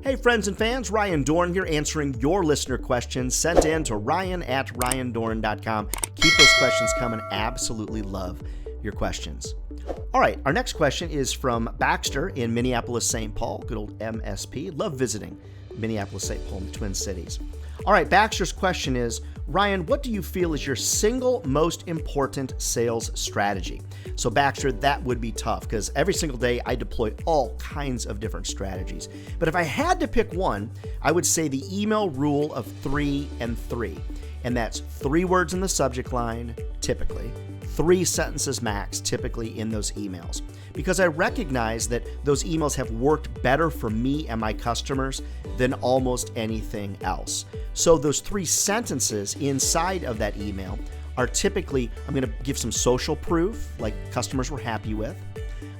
Hey friends and fans, Ryan Dohrn here answering your listener questions sent in to ryan@ryandohrn.com. Keep those questions coming. Absolutely love your questions. All right, our next question is from Baxter in Minneapolis, St. Paul. Good old MSP. Love visiting Minneapolis, St. Paul, the Twin Cities. All right, Baxter's question is, Ryan, what do you feel is your single most important sales strategy? So Baxter, that would be tough because every single day I deploy all kinds of different strategies. But if I had to pick one, I would say the email rule of 3 and 3. And that's 3 words in the subject line, typically, 3 sentences max, typically in those emails. Because I recognize that those emails have worked better for me and my customers than almost anything else. So those 3 sentences inside of that email are typically, I'm going to give some social proof, like customers were happy with.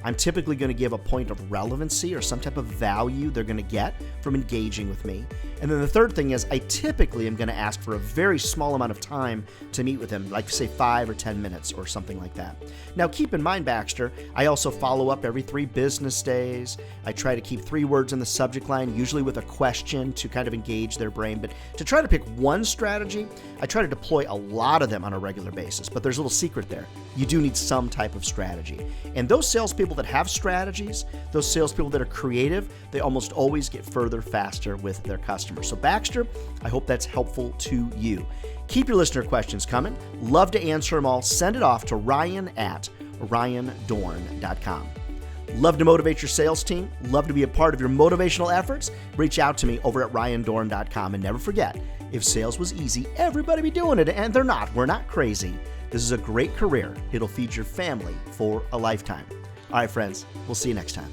I'm typically going to give a point of relevancy or some type of value they're going to get from engaging with me. And then the third thing is I typically am going to ask for a very small amount of time to meet with them, like say 5 or 10 minutes or something like that. Now keep in mind, Baxter, I also follow up every 3 business days. I try to keep 3 words in the subject line, usually with a question to kind of engage their brain. But to try to pick one strategy, I try to deploy a lot of them on a regular basis. But there's a little secret there. You do need some type of strategy. And those salespeople that have strategies, those salespeople that are creative, they almost always get further faster with their customers. So Baxter, I hope that's helpful to you. Keep your listener questions coming. Love to answer them all. Send it off to ryan@ryandohrn.com. Love to motivate your sales team. Love to be a part of your motivational efforts. Reach out to me over at ryandohrn.com. And never forget, if sales was easy, everybody be doing it. And they're not. We're not crazy. This is a great career. It'll feed your family for a lifetime. All right, friends, we'll see you next time.